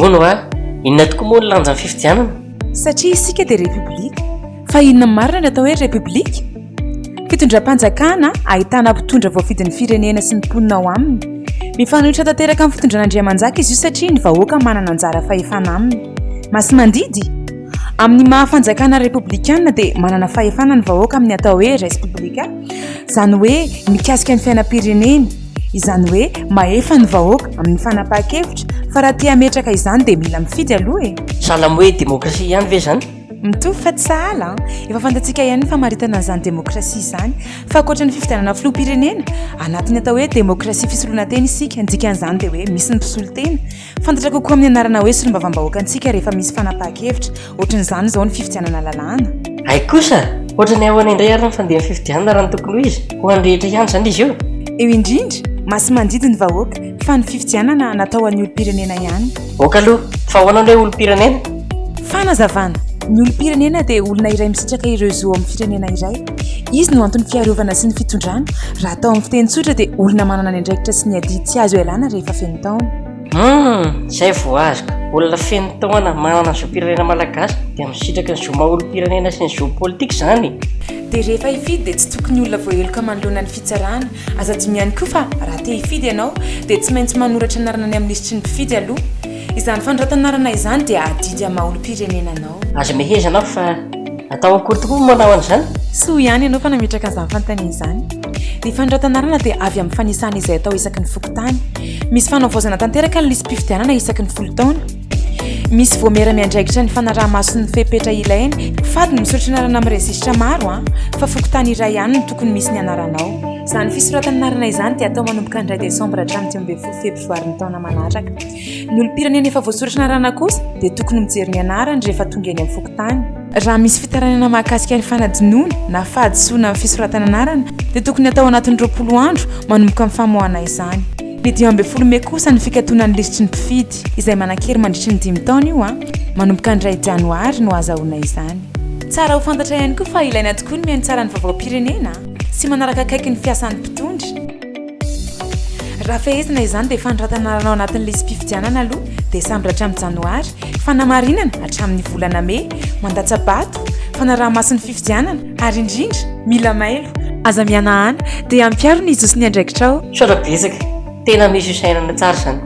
Ono inona tokoa moa ny lanjan'ny fifidianana? Satria isika dia repoblika. Fa inona marina ny atao hoe repoblika? Fitondram-panjakana ahitana mpitondra voafidin'ny firenena sy ny mponina ao aminy. Mifanohitra tanteraka amin'ny fitondran'Andriamanjaka izy io satria ny vahoaka manana anjara fahefana aminy. Masy mandidy? Amin'ny mahafanjakana repoblikanina dia manana fahefana ny vahoaka amin'ny atao hoe res publica, izany hoe mikasika ny fiainam-pirenena, izany hoe mahefa ny vahoaka amin'ny fanapahan-kevitra, fa raha tia hametraka izany dia mila mifidy aloha e. Sahala hoe demokrasia ihany ve izany? Mitovy fa tsy sahala. Efa fantatsika ihany ny famaritana izany demokrasia izany, fa ankoatra ny fifidianana filoham-pirenena, anatin'ny atao hoe demokrasia fisoloana tena isika, dikan'izany dia hoe misy ny mpisolo tena. Fantatra kokoa amin'ny anarana hoe solombavam-bahoakantsika rehefa misy fanapahan-kevitra, ohatran'izany izao ny fifidianana lalàna. Ay kosa, ohatran'ny ahoana indray ary ny fandehan'ny fifidianana raha ny tokony ho izy, ho an'ny rehetra ihany izany izy io. Eo indrindra, masy mandidy ny vahoaka, fa ny fifidianana natao an'ny olom-pirenena ihany. Oka aloha, fa ahoana hoe olom-pirenena? Fanazavana. Ny olom-pirenena dia olona iray misitraka ireo zo amin'ny firenena iray. Izy no antony fiarovana sy ny fitondrana. Raha atao amin'ny fiteny tsotra dia olona manana ny andraikitra sy ny adidy tsy azo ialana rehefa feno taona. Izay voaziko. Olona feno taona manana ny zo pirenena malagasy dia misitraka ny zo maha-olom-pirenena sy ny zo politika izany. Dia rehefa hifidy dia tsy tokony olona voaheloka manoloana ny fitsarana. Aza dimy ihany koa fa raha te hifidy ianao dia tsy maintsy manoratra anarana ny amin'ny lisitry ny mpifidy aloha. Izany fanoratanarana izany dia adidy amin'ny maha-olom-pirenenanao. Azo meheza anao fa atao akory tokoa manao an'izany? Soa ihany ianao fa nametraka an'izany fanontaniana izany. Ny fanoratanarana dia avy amin'ny fanisana izay atao isaky ny fokotany. Misy fanaovozana tanteraka ny listim-pifidianana isaky ny 10 taona. Misy voamera miandraikitra ny fanaraha-maso ny fepetra ilaina. Fady ny misoratra anarana amin'ny rezistra maro fa fokotany iray ihany no tokony misy ny anaranao. Izany fisoratanarana izany dia atao manomboka ny 2 desambra hatramin'ny 12 febroary ny taona manaraka. Ny olom-pirenena efa voasoratra anarana kosa dia tokony mijery ny anarany rehefa tonga eny amin'ny fokotany. Raha misy fitaranana mahakasika ny fanadinoana na fahadisoana amin'ny fisoratananarana dia tokony atao anatin'ny 20 andro manomboka amin'ny famoahana izany. Ny 12 Mey kosa ny fikatoana ny lisitry ny mpifidy izay manan-kery mandritry ny 5 taona io manomboka ny 2 Janoary no azahoana izany. Tsara ho fantatra ihany koa fa ilaina tokoa ny mihaino tsara ny vaovao-pirenena sy manaraka akaiky ny fiasan'ny mpitondra. Raha fehezina izany dia fanoratanarana anatin'ny listim-pifidianana aloha Desambra hatramin'ny Janoary, fanamarinana hatramin'ny volana Mey, mandatsabato, fanaraha-mason'ny fifidianana ary indrindra mila mailo. Aza mianahana dia ampiaro ny izo sy ny andraikitrao. Sotra betsaka, tena misy isainana tsara izany.